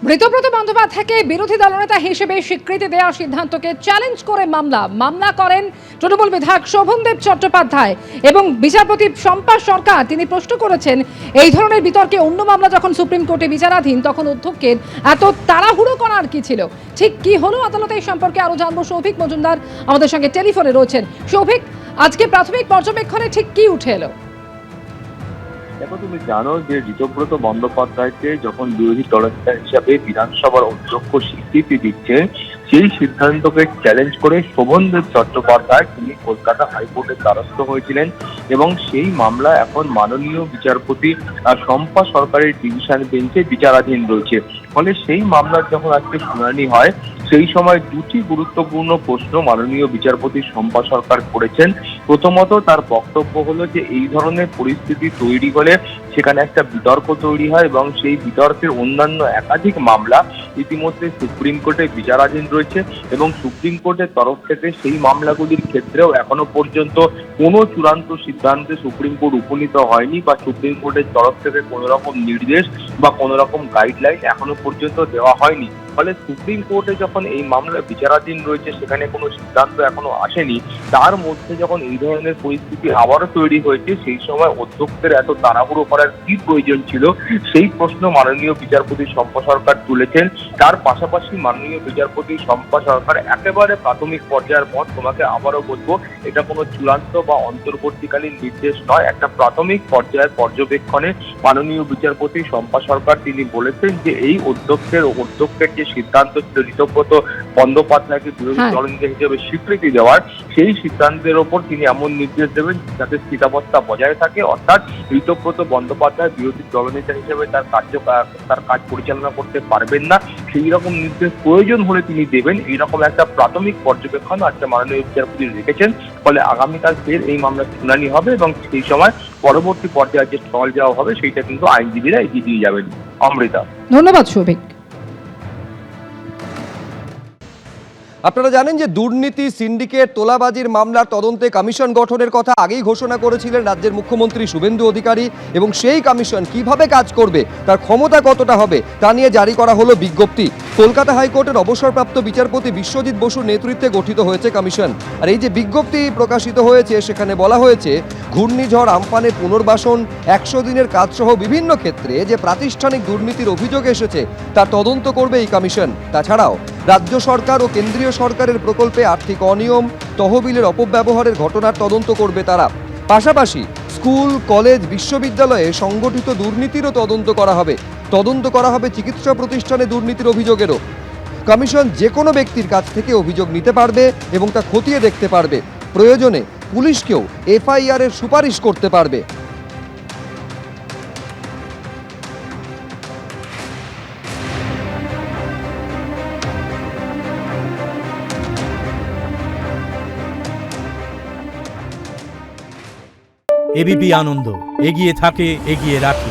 ব্রতব্রত বন্দ্যোপাধ্যায়কে বিরোধী দলনেতা হিসেবে স্বীকৃতি দেওয়ার সিদ্ধান্তকে চ্যালেঞ্জ করে মামলা করেন তৃণমূল বিধায়ক শোভনদেব চট্টোপাধ্যায় এবং বিচারপতি শম্পা সরকার। তিনি প্রশ্ন করেছেন, এই ধরনের বিতর্কে অন্য মামলা যখন সুপ্রিম কোর্টে বিচারাধীন তখন অধ্যক্ষের এত তাড়াহুড়ো করার কি ছিল, ঠিক কি হলো আদালতে, এই সম্পর্কে আরো জানবো। সৌভিক মজুমদার আমাদের সঙ্গে টেলিফোনে রয়েছেন। সৌভিক, আজকে প্রাথমিক পর্যবেক্ষণে ঠিক কি উঠে এলো? দেখো, তুমি জানো যে ঋতব্রত বন্দ্যোপাধ্যায়কে যখন বিরোধী দলনেতা হিসাবে বিধানসভার অধ্যক্ষ স্বীকৃতি দিচ্ছে, সেই সিদ্ধান্তকে চ্যালেঞ্জ করে শোভনদেব চট্টোপাধ্যায় তিনি কলকাতা হাইকোর্টের দ্বারস্থ হয়েছিলেন এবং সেই মামলা এখন মাননীয় বিচারপতি শম্পা সরকারের ডিভিশন বেঞ্চে বিচারাধীন রয়েছে। ফলে সেই মামলার যখন আজকে শুনানি হয়, সেই সময় দুটি গুরুত্বপূর্ণ প্রশ্ন মাননীয় বিচারপতি শম্পা সরকার করেছেন। প্রথমত, তার বক্তব্য হলো যে এই ধরনের পরিস্থিতি তৈরি হলে সেখানে একটা বিতর্ক তৈরি হয় এবং সেই বিতর্কের অন্যান্য একাধিক মামলা ইতিমধ্যে সুপ্রিম কোর্টে বিচারাধীন রয়েছে এবং সুপ্রিম কোর্টের তরফ থেকে সেই মামলাগুলির ক্ষেত্রেও এখনো পর্যন্ত কোনো চূড়ান্ত সিদ্ধান্তে সুপ্রিম কোর্ট উপনীত হয়নি বা সুপ্রিম কোর্টের তরফ থেকে কোনো রকম নির্দেশ বা কোনো রকম গাইডলাইন এখনো পর্যন্ত দেওয়া হয়নি। ফলে সুপ্রিম কোর্টে যখন এই মামলা বিচারাধীন রয়েছে, সেখানে কোনো সিদ্ধান্ত এখনো আসেনি। তার মধ্যে যখন এই ধরনের পরিস্থিতি আবারও তৈরি হয়েছে, সেই সময় অধ্যক্ষের এত তাড়াহুড়ো করার কি প্রয়োজন ছিল, সেই প্রশ্ন মাননীয় বিচারপতি শম্পা সরকার তুলেছেন। তার পাশাপাশি মাননীয় বিচারপতি শম্পা সরকার একেবারে প্রাথমিক পর্যায়ের পর, তোমাকে আবারও বলবো, এটা কোনো চূড়ান্ত বা অন্তর্বর্তীকালীন নির্দেশ নয়, একটা প্রাথমিক পর্যায়ের পর্যবেক্ষণে মাননীয় বিচারপতি শম্পা সরকার তিনি বলেছেন যে এই অধ্যক্ষের যে সিদ্ধান্ত ছিল ঋতব্রত বন্দ্যোপাধ্যায়কে বিরোধী দলনেতা হিসেবে স্বীকৃতি দেওয়ার, সেই সিদ্ধান্তের ওপর তিনি এমন নির্দেশ দেবেন যাতে স্থিতাবস্থা বজায় থাকে, অর্থাৎ ঋতব্রত বন্দ্যোপাধ্যায় বিরোধী দলনেতা হিসেবে তার কাজ পরিচালনা করতে পারবেন না। সেই রকম নির্দেশ প্রয়োজন হলে তিনি দেবেন, এইরকম একটা প্রাথমিক পর্যবেক্ষণ আজকে মাননীয় বিচারপতি রেখেছেন। ফলে আগামীকাল ফের এই মামলার শুনানি হবে এবং সেই সময় পরবর্তী পর্যায়ে যে স্থল যাওয়া হবে সেইটা কিন্তু আইনজীবীরা এগিয়ে দিয়ে যাবেন। অমৃতা, ধন্যবাদ সৌভিক। আপনারা জানেন যে দুর্নীতি, সিন্ডিকেট, তোলাবাজির মামলার তদন্তে কমিশন গঠনের কথা আগেই ঘোষণা করেছিলেন রাজ্যের মুখ্যমন্ত্রী শুভেন্দু অধিকারী এবং সেই কমিশন কিভাবে কাজ করবে, তার ক্ষমতা কতটা হবে, তা নিয়ে জারি করা হলো বিজ্ঞপ্তি। কলকাতা হাইকোর্টের অবসরপ্রাপ্ত বিচারপতি বিশ্বজিৎ বসুর নেতৃত্বে গঠিত হয়েছে কমিশন। আর এই যে বিজ্ঞপ্তি প্রকাশিত হয়েছে, সেখানে বলা হয়েছে ঘূর্ণিঝড় আমফানের পুনর্বাসন, 100 দিনের কাজসহ বিভিন্ন ক্ষেত্রে যে প্রাতিষ্ঠানিক দুর্নীতির অভিযোগ এসেছে তার তদন্ত করবে এই কমিশন। তাছাড়াও রাজ্য সরকার ও কেন্দ্রীয় সরকারের প্রকল্পে আর্থিক অনিয়ম, তহবিলের অপব্যবহারের ঘটনার তদন্ত করবে তারা। পাশাপাশি স্কুল, কলেজ, বিশ্ববিদ্যালয়ে সংগঠিত দুর্নীতিরও তদন্ত করা হবে চিকিৎসা প্রতিষ্ঠানে দুর্নীতির অভিযোগেরও। কমিশন যে কোনো ব্যক্তির কাছ থেকে অভিযোগ নিতে পারবে এবং তা খতিয়ে দেখতে পারবে। প্রয়োজনে পুলিশকেও এফআইআর এর সুপারিশ করতে পারবে। এবিপি আনন্দ, এগিয়ে থাকে, এগিয়ে রাখে।